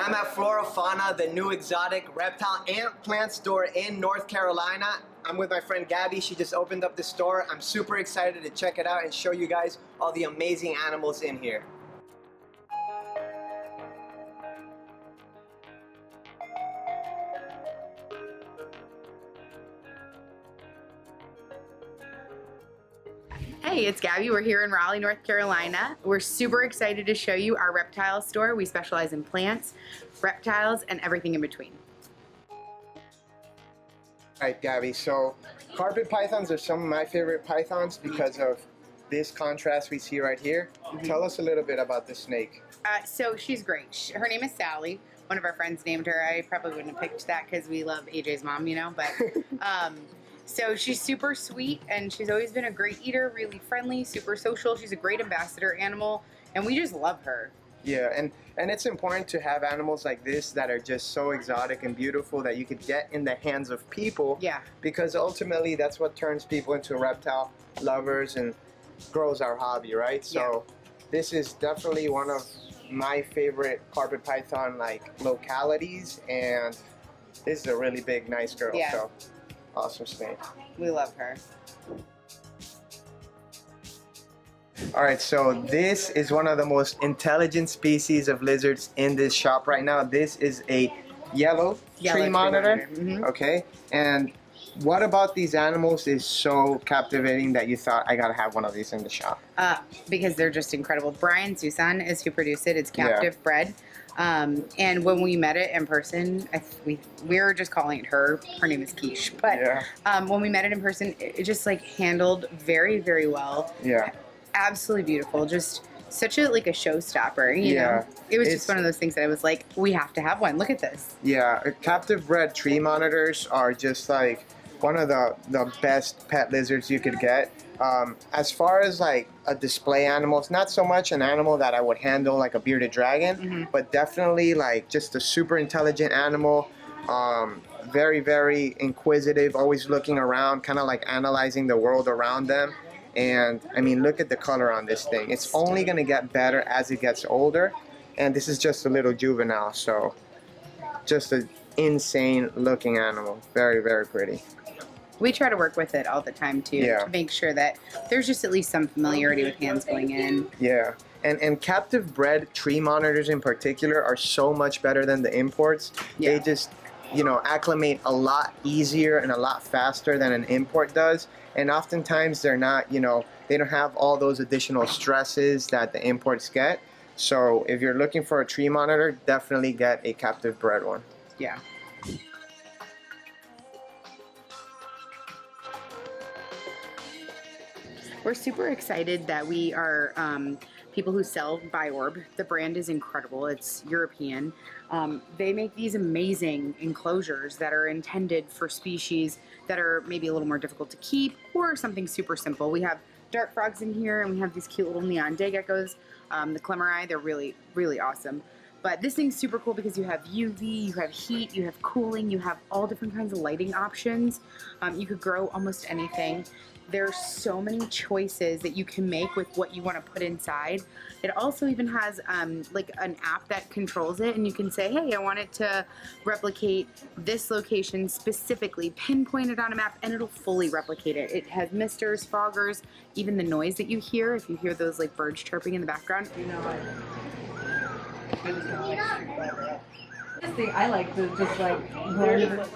I'm at Flora Fauna, the new exotic reptile and plant store in North Carolina. I'm with my friend Gabby. She just opened up the store. I'm super excited to check it out and show you guys all the amazing animals in here. Hey, it's Gabby. We're here in Raleigh, North Carolina. We're super excited to show you our reptile store. We specialize in plants, reptiles, and everything in between. Alright, Gabby, so carpet pythons are some of my favorite pythons because of this contrast we see right here. Tell us a little bit about this snake. So she's great. Her name is Sally. One of our friends named her. I probably wouldn't have picked that because we love AJ's mom, you know, but so she's super sweet and she's always been a great eater, really friendly, super social. She's a great ambassador animal and we just love her. Yeah, and it's important to have animals like this that are just so exotic and beautiful that you could get in the hands of people. Yeah. Because ultimately that's what turns people into reptile lovers and grows our hobby, right? So this is definitely one of my favorite carpet python localities, and this is a really big, nice girl. Yeah. So awesome snake. We love her. Alright, so this is one of the most intelligent species of lizards in this shop right now. This is a yellow tree monitor. Okay, and what about these animals is so captivating that you thought I gotta have one of these in the shop? Because they're just incredible. Brian Susan is who produced it. It's captive bred. And when we met it in person, we were just calling it her. Her name is Keich. But when we met it in person, it just handled very, very well. Yeah. Absolutely beautiful. Just such a a showstopper. You know, it was just one of those things that I was like, we have to have one. Look at this. Yeah, captive bred tree monitors are just one of the best pet lizards you could get. As far as a display animal, it's not so much an animal that I would handle like a bearded dragon, but definitely just a super intelligent animal. Very, very inquisitive, always looking around, kind of analyzing the world around them. And I mean, look at the color on this thing. It's only going to get better as it gets older. And this is just a little juvenile, so just an insane looking animal. Very, very pretty. We try to work with it all the time too, to make sure that there's just at least some familiarity with hands going in. Yeah, and captive bred tree monitors in particular are so much better than the imports. They just, acclimate a lot easier and a lot faster than an import does. And oftentimes they're not, they don't have all those additional stresses that the imports get. So if you're looking for a tree monitor, definitely get a captive bred one. Yeah. We're super excited that we are people who sell Borb. The brand is incredible. It's European. They make these amazing enclosures that are intended for species that are maybe a little more difficult to keep or something super simple. We have dart frogs in here and we have these cute little neon day geckos. The Clemeri, they're really, really awesome. But this thing's super cool because you have UV, you have heat, you have cooling, you have all different kinds of lighting options. You could grow almost anything. There's so many choices that you can make with what you want to put inside. It also even has an app that controls it, and you can say, hey, I want it to replicate this location specifically, pinpoint it on a map, and it'll fully replicate it. It has misters, foggers, even the noise that you hear, if you hear those birds chirping in the background. This thing I like to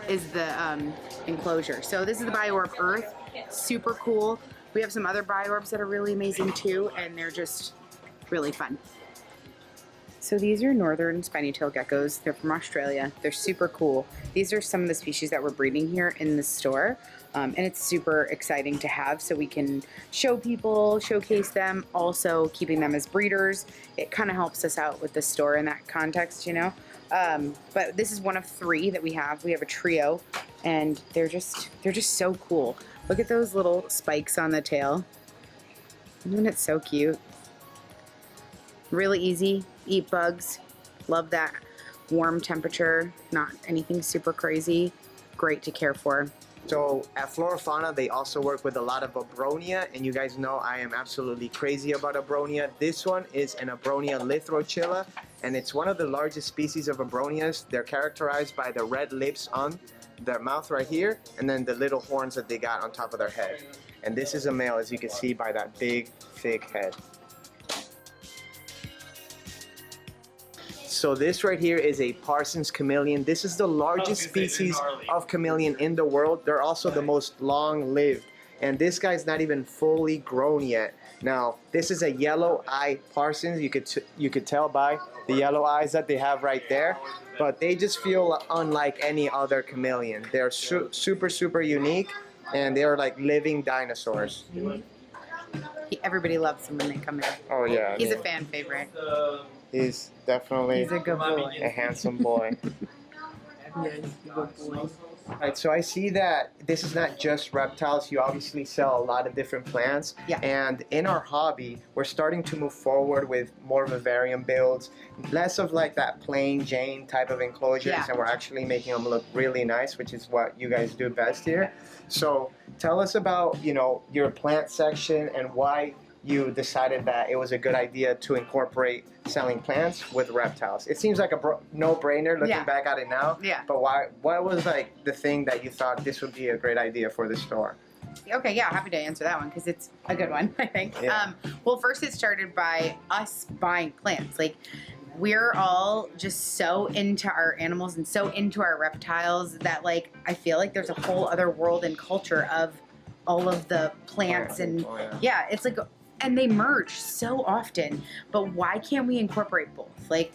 is the enclosure. So this is the Borb Earth. Super cool. We have some other Borbs that are really amazing too, and they're just really fun. So these are northern Spinytail geckos. They're from Australia. They're super cool. These are some of the species that we're breeding here in the store, and it's super exciting to have so we can show people, showcase them, also keeping them as breeders. It kind of helps us out with the store in that context, but this is one of 3 that we have. We have a trio, and they're just so cool. Look at those little spikes on the tail. Isn't it so cute? Really easy, eat bugs. Love that warm temperature, not anything super crazy. Great to care for. So at Flora Fauna, they also work with a lot of Abronia, and you guys know I am absolutely crazy about Abronia. This one is an Abronia lythrochilla, and it's one of the largest species of Abronias. They're characterized by the red lips on their mouth right here, and then the little horns that they got on top of their head. And this is a male, as you can see by that big, thick head. So this right here is a Parsons Chameleon. This is the largest species of chameleon in the world. They're also the most long-lived. And this guy's not even fully grown yet. Now, this is a yellow eye Parsons. You could tell by the yellow eyes that they have right there. But they just feel unlike any other chameleon. They're super, super unique, and they're like living dinosaurs. Everybody loves him when they come in. Oh yeah. He's a fan favorite. He's definitely He's a good boy. a handsome boy. Yes, he's a good boy. Alright, so I see that this is not just reptiles. You obviously sell a lot of different plants. Yeah. And in our hobby, we're starting to move forward with more vivarium builds. Less of like that plain Jane type of enclosures, Yeah. and we're actually making them look really nice, which is what you guys do best here. So tell us about, you know, your plant section and why you decided that it was a good idea to incorporate selling plants with reptiles. It seems like a no-brainer looking Yeah. back at it now. Yeah. But why? What was like the thing that you thought this would be a great idea for the store? Okay, yeah, happy to answer that one because it's a good one, I think. Yeah. Well, first it started by us buying plants. Like, we're all just so into our animals and so into our reptiles that, like, I feel like there's a whole other world and culture of all of the plants and yeah, it's like, and they merge so often, but why can't we incorporate both? Like,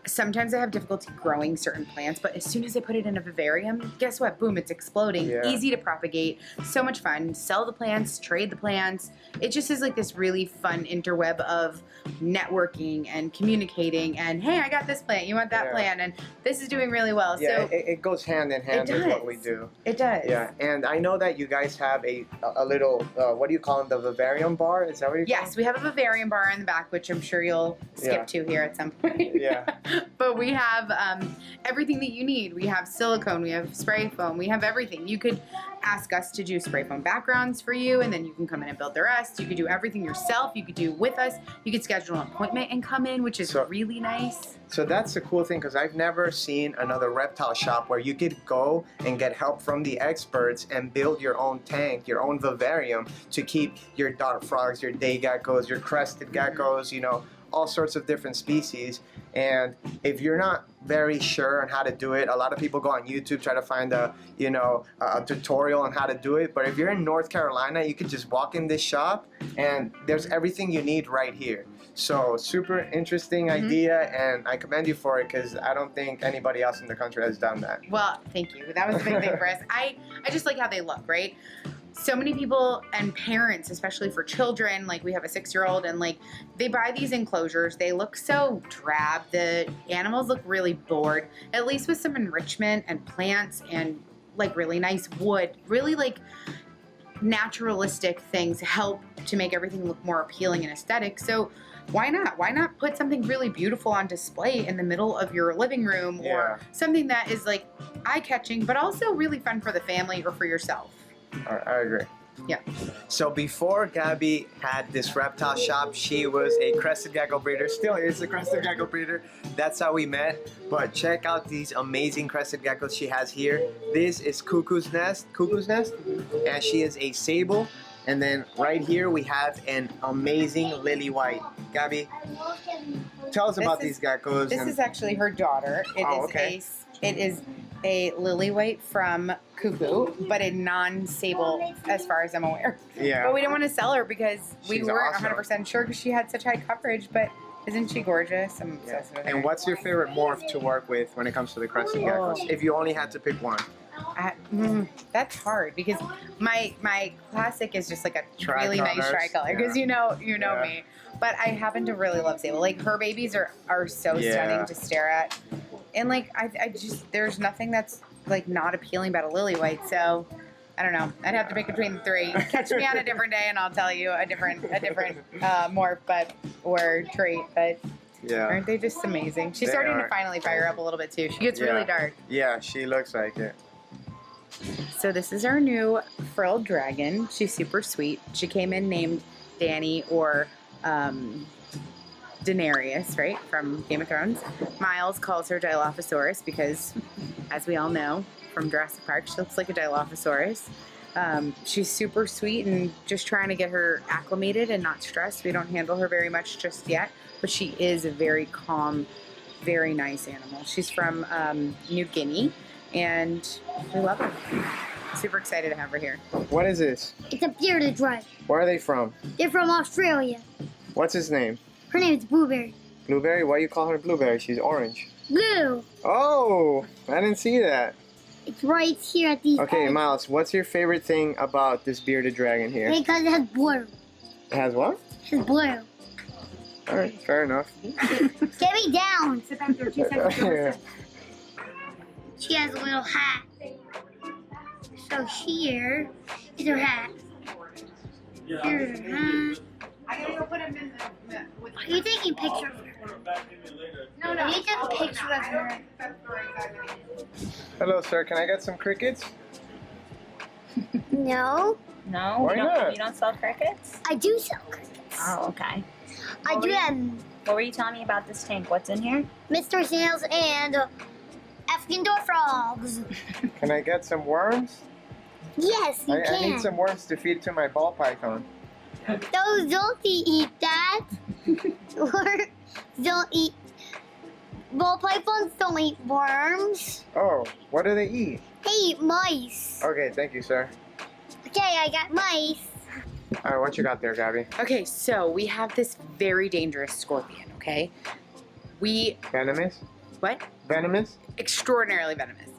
sometimes I have difficulty growing certain plants, but as soon as I put it in a vivarium, guess what? Boom, it's exploding. Yeah. Easy to propagate, so much fun. Sell the plants, trade the plants. It just is like this really fun interweb of networking and communicating and, hey, I got this plant, you want that Yeah. plant, and this is doing really well. Yeah, So it goes hand in hand It with what does. we do. it does. Yeah, and I know that you guys have a little, what do you call them, the vivarium bar? Is that what you call Yes, we have a vivarium bar in the back, which I'm sure you'll skip Yeah. to here at some point. Yeah. But we have everything that you need. We have silicone, we have spray foam, we have everything. You could ask us to do spray foam backgrounds for you, and then you can come in and build the rest. You could do everything yourself. You could do with us. You could schedule an appointment and come in, which is So- really nice. So that's the cool thing, because I've never seen another reptile shop where you could go and get help from the experts and build your own tank, your own vivarium to keep your dart frogs, your day geckos, your crested geckos, you know, all sorts of different species. And if you're not very sure on how to do it, a lot of people go on YouTube, try to find a tutorial on how to do it. But if you're in North Carolina, you could just walk in this shop and there's everything you need right here. So super interesting idea, and I commend you for it, because I don't think anybody else in the country has done that. Well, thank you. That was a big thing for us. I just like how they look, right? So many people and parents, especially for children, like we have a 6-year-old, and like they buy these enclosures. They look so drab. The animals look really bored. At least with some enrichment and plants and like really nice wood, really like naturalistic things help to make everything look more appealing and aesthetic. So why not? Why not put something really beautiful on display in the middle of your living room, or something that is like eye-catching, but also really fun for the family or for yourself? I agree. Yeah. So before Gabby had this reptile shop, she was a Crested Gecko breeder. Still is a Crested Gecko breeder. That's how we met. But check out these amazing Crested Geckos she has here. This is Cuckoo's Nest, and she is a sable. And then right here we have an amazing lily white. Gabby, tell us about these geckos. This is actually her daughter. It is a lily white from Cuckoo, but a non-sable as far as I'm aware. Yeah. But we didn't want to sell her because we She's weren't awesome. 100% sure, because she had such high coverage, but isn't she gorgeous? I'm obsessed with her. And what's your favorite morph to work with when it comes to the Crested Geckos? If you only had to pick one. That's hard, because my classic is just like a really nice Tri-colors. tricolor, because you know Yeah. me. But I happen to really love sable. Like, her babies are so stunning to stare at, and like I just, there's nothing that's like not appealing about a lily white. So I don't know. I'd have to pick between the three. Catch me on a different day, and I'll tell you a different morph, or trait. But aren't they just amazing? She's starting to finally fire up a little bit too. She gets really dark. Yeah, she looks like it. So this is our new frilled dragon. She's super sweet. She came in named Dany or Daenerys, right, from Game of Thrones. Miles calls her Dilophosaurus because, as we all know from Jurassic Park, she looks like a Dilophosaurus. She's super sweet and just trying to get her acclimated and not stressed. We don't handle her very much just yet, but she is a very calm, very nice animal. She's from New Guinea, and we love her. Super excited to have her here. What is this? It's a bearded dragon. Where are they from? They're from Australia. What's his name? Her name is Blueberry. Blueberry? Why you call her Blueberry? She's orange. Blue. Oh, I didn't see that. It's right here at these Okay, ends. Miles, what's your favorite thing about this bearded dragon here? Because it has blue. It has what? It has blue. All right, fair enough. Get me down. Sit back there 2 seconds. Yeah. She has a little hat. So here is her hat. Here's her hat. I gotta go put him in the Are you taking a picture of her? No, Are you taking a picture of her? Hello, sir. Can I get some crickets? No. No? Why not? You don't sell crickets? I do sell crickets. Oh, okay. I do them. What were you telling me about this tank? What's in here? Mr. Snails and African door frogs. Can I get some worms? Yes, you I can. need some worms to feed to my ball python. Those don't eat that. Or don't eat. Ball pythons don't eat worms. Oh, what do they eat? They eat mice. Okay, thank you, sir. Okay, I got mice. All right, what you got there, Gabby? Okay, so we have this very dangerous scorpion, okay? Venomous? What? Venomous? Extraordinarily venomous.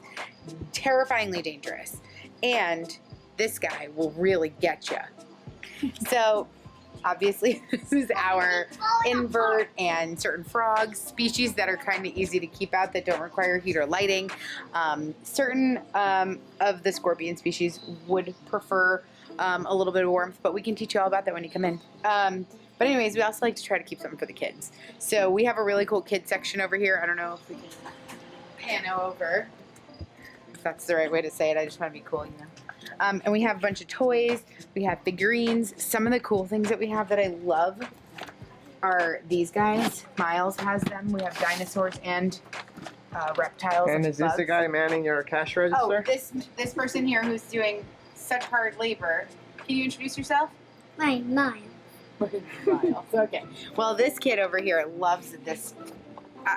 Terrifyingly dangerous. And this guy will really get you. So, obviously, this is our invert and certain frogs, species that are kind of easy to keep out that don't require heat or lighting. Certain of the scorpion species would prefer a little bit of warmth, but we can teach you all about that when you come in. But anyways, we also like to try to keep something for the kids. So we have a really cool kids section over here. I don't know if we can pan over, if that's the right way to say it. I just want to be cool, you know. And we have a bunch of toys. We have figurines. Some of the cool things that we have that I love are these guys. Miles has them. We have dinosaurs and reptiles. And is this the bugs. guy manning your cash register? Oh, this person here who's doing such hard labor. Can you introduce yourself? Mine. Miles. Okay. Well, this kid over here loves this.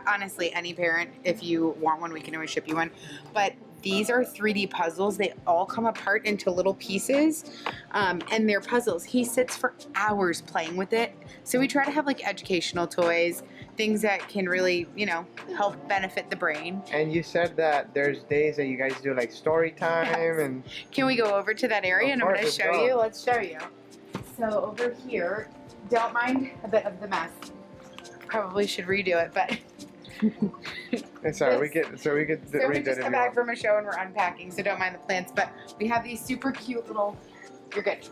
Honestly, any parent, if you want one, we can always ship you one. But these are 3D puzzles. They all come apart into little pieces, and they're puzzles. He sits for hours playing with it. So we try to have like educational toys, things that can really, you know, help benefit the brain. And you said that there's days that you guys do like story time and... Can we go over to that area and I'm going to Let's show go. you? Let's show you. So over here, don't mind a bit of the mess. Probably should redo it, but... It's alright, we This- could So we read just that got if you back want. from a show and we're unpacking, so don't mind the plants. But we have these super cute little, you're good,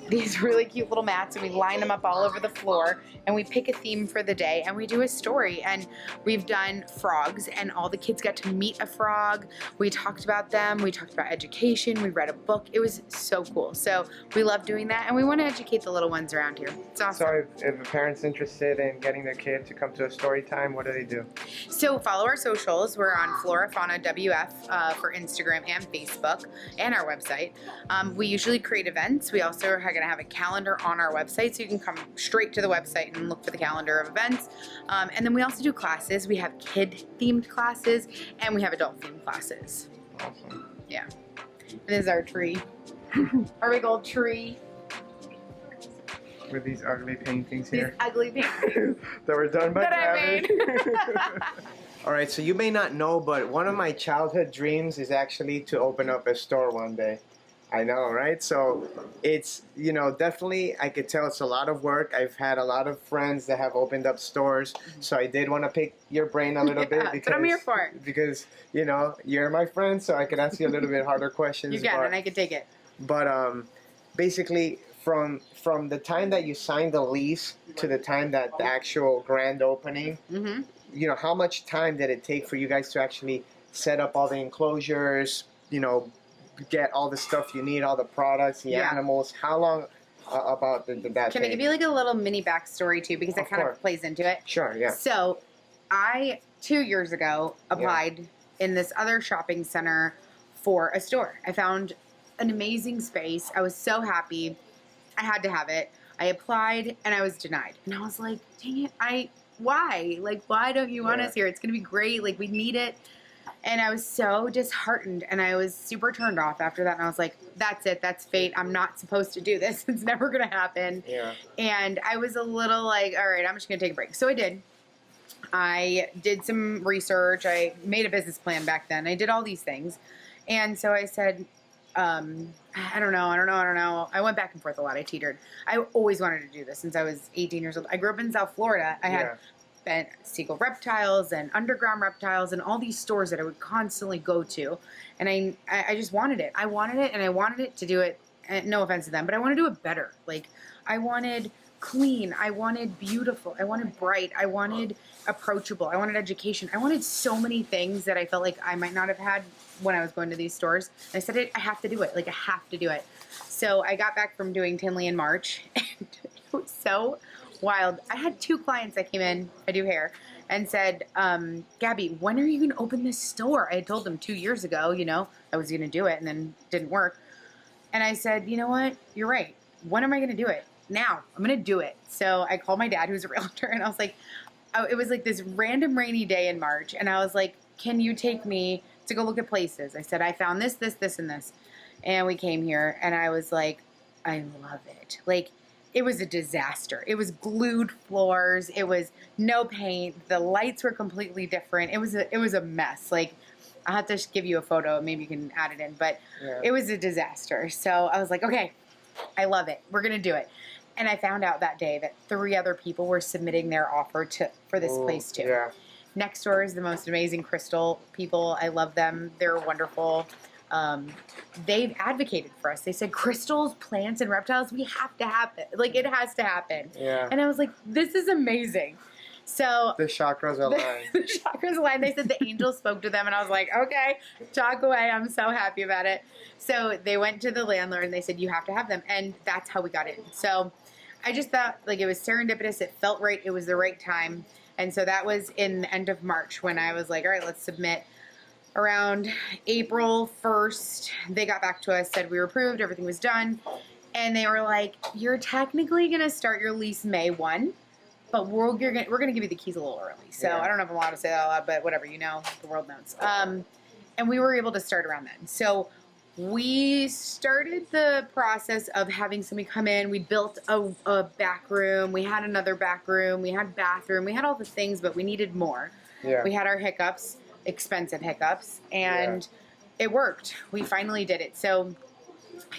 these really cute little mats, and we line them up all over the floor, and we pick a theme for the day, and we do a story. And we've done frogs, and all the kids got to meet a frog. We talked about them, we talked about education, we read a book. It was so cool. So we love doing that, and we want to educate the little ones around here. It's awesome. So if a parent's interested in getting their kid to come to a story time, what do they do? So follow our socials. We're on Flora Fauna WF for Instagram and Facebook and our website. We usually create events. We also are going to have a calendar on our website, so you can come straight to the website and look for the calendar of events. And then we also do classes. We have kid-themed classes and we have adult-themed classes. Awesome. Yeah. And this is our tree. Our big old tree. With these ugly paintings These here ugly paintings that were done by that I Gabby. made. All right, so you may not know, but one of my childhood dreams is actually to open up a store one day. I know, right? So it's, you know, definitely I could tell it's a lot of work. I've had a lot of friends that have opened up stores, so I did want to pick your brain a little bit Yeah, because but I'm here for it. Because, you know, you're my friend, so I could ask you a little bit harder questions. You can, but, and I can take it. But basically, from the time that you signed the lease to the time that the actual grand opening, Mm-hmm. you know, how much time did it take for you guys to actually set up all the enclosures, you know, get all the stuff you need, all the products, the animals? How long about did that Can take? I give you like a little mini backstory too, because that kind of plays into it? Sure, yeah. So, I 2 years ago applied in this other shopping center for a store. I found an amazing space. I was so happy. I had to have it. I applied and I was denied. And I was like, dang it, why? Like, why don't you want us here? It's going to be great. Like, we need it. And I was so disheartened and I was super turned off after that. And I was like, that's it. That's fate. I'm not supposed to do this. It's never going to happen. Yeah. And I was a little like, all right, I'm just going to take a break. So I did. I did some research. I made a business plan back then. I did all these things. And so I said, I don't know. I went back and forth a lot. I teetered. I always wanted to do this since I was 18 years old. I grew up in South Florida. I had seagull reptiles and underground reptiles and all these stores that I would constantly go to. And I just wanted it. I wanted it and I wanted it to do it. No offense to them, but I want to do it better. Like, I wanted clean. I wanted beautiful. I wanted bright. I wanted approachable. I wanted education. I wanted so many things that I felt like I might not have had when I was going to these stores. And I said, I have to do it. Like, I have to do it. So I got back from doing Tinley in March, and it was so wild. I had 2 clients that came in, I do hair, and said, Gabby, when are you going to open this store? I had told them 2 years ago, I was going to do it, and then it didn't work. And I said, you know what? You're right. When am I going to do it? Now. I'm going to do it. So I called my dad, who's a realtor, and I was like, it was like this random rainy day in March, and I was like, can you take me to go look at places? I said, I found this, this, this, and this. And we came here, and I was like, I love it. Like, it was a disaster. It was glued floors. It was no paint. The lights were completely different. It was a mess. Like, I'll have to give you a photo. Maybe you can add it in. But it was a disaster. So I was like, okay, I love it. We're going to do it. And I found out that day that 3 other people were submitting their offer for this place too. Yeah. Next door is the most amazing crystal people. I love them. They're wonderful. They've advocated for us. They said, crystals, plants, and reptiles, we have to have it. Like, it has to happen. Yeah. And I was like, this is amazing. So the chakras aligned. The chakras aligned. They said the angels spoke to them, and I was like, okay, talk away. I'm so happy about it. So they went to the landlord, and they said, you have to have them. And that's how we got in. So I just thought, like, it was serendipitous. It felt right. It was the right time. And so that was in the end of March when I was like, all right, let's submit. Around April 1st, they got back to us, said we were approved, everything was done. And they were like, you're technically going to start your lease May 1, but we're going to give you the keys a little early. So I don't know if I'm allowed to say that out loud, but whatever, the world knows. And we were able to start around then. So we started the process of having somebody come in. We built a back room. We had another back room. We had bathroom. We had all the things, but we needed more. Yeah. We had our hiccups, expensive hiccups, and it worked. We finally did it. So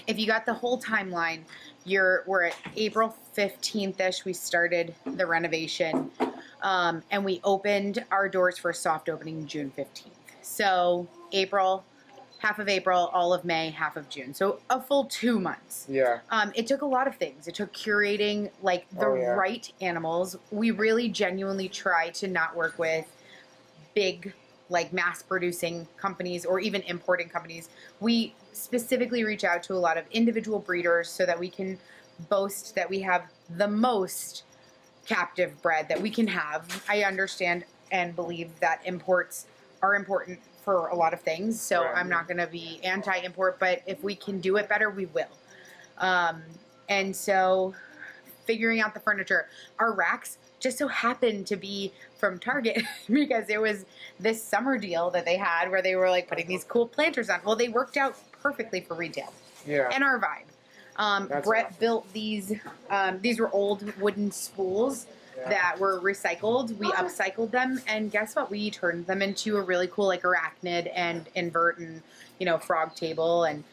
if you got the whole timeline, we're at April 15th-ish. We started the renovation, and we opened our doors for a soft opening June 15th. So April, half of April, all of May, half of June. So a full 2 months. Yeah. It took a lot of things. It took curating like the right animals. We really genuinely try to not work with big, like, mass producing companies or even importing companies. We specifically reach out to a lot of individual breeders so that we can boast that we have the most captive bred that we can have. I understand and believe that imports are important for a lot of things, so I'm not going to be anti-import, but if we can do it better, we will. And so figuring out the furniture, our racks just so happened to be from Target because it was this summer deal that they had where they were like putting these cool planters on. Well, they worked out perfectly for retail. Yeah. And our vibe. Brett built these. These were old wooden spools that were recycled. We upcycled them, and guess what? We turned them into a really cool, like, arachnid and invert and, frog table, and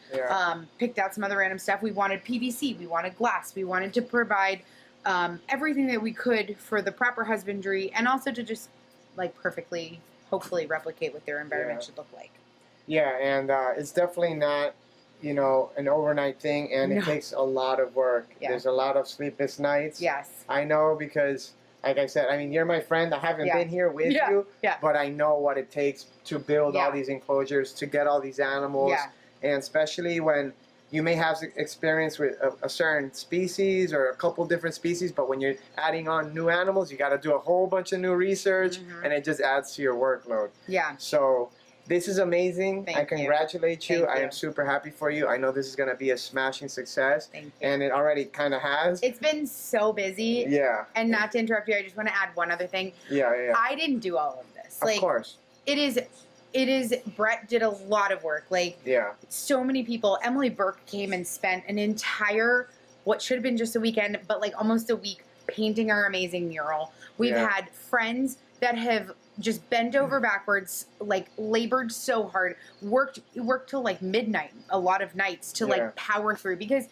picked out some other random stuff. We wanted PVC. We wanted glass. We wanted to provide everything that we could for the proper husbandry, and also to just, like, perfectly, hopefully, replicate what their environment should look like. Yeah, and it's definitely not, an overnight thing, and it takes a lot of work. Yeah. There's a lot of sleepless nights. Yes. I know because, like I said, I mean, you're my friend. I haven't been here with you, but I know what it takes to build all these enclosures, to get all these animals. Yeah. and especially when you may have experience with a certain species or a couple different species, but when you're adding on new animals, you got to do a whole bunch of new research, and it just adds to your workload. Yeah. So this is amazing. I congratulate you. I am super happy for you. I know this is going to be a smashing success. Thank you. And it already kind of has. It's been so busy. Yeah. And not to interrupt you, I just want to add one other thing. Yeah. I didn't do all of this. Of course. It is, Brett did a lot of work. Like, so many people. Emily Burke came and spent an entire, what should have been just a weekend, but like almost a week painting our amazing mural. We've had friends that have just bent over backwards, like labored so hard, worked till like midnight, a lot of nights to like power through, because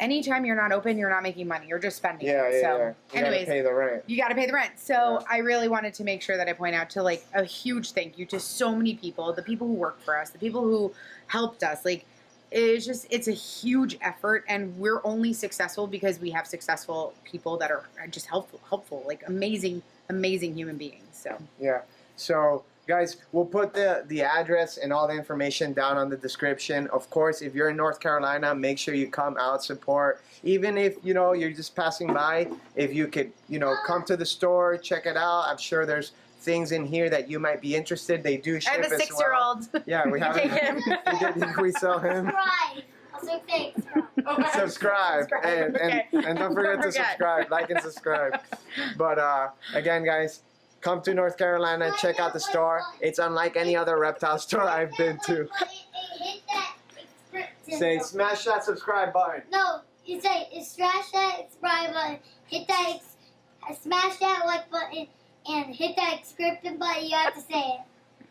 anytime you're not open, you're not making money. You're just spending it. So, you gotta pay the rent. You got to pay the rent. So I really wanted to make sure that I point out to like a huge thank you to so many people, the people who worked for us, the people who helped us. Like, it's a huge effort, and we're only successful because we have successful people that are just helpful, like amazing human beings. So So guys, we'll put the address and all the information down on the description. Of course, if you're in North Carolina, make sure you come out, support. Even if, you're just passing by, if you could, come to the store, check it out. I'm sure there's things in here that you might be interested. They do ship I have a 6-year-old. Well. Yeah, we have him. We sell him. Subscribe. And don't forget to subscribe. Like and subscribe. But again, guys, come to North Carolina, check out the store. It's unlike any other reptile store I've been to. Say, smash that subscribe button. No, you say, smash that subscribe button, hit that, smash that like button, and hit that subscription button. You have to say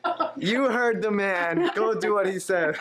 it. You heard the man. Go do what he said.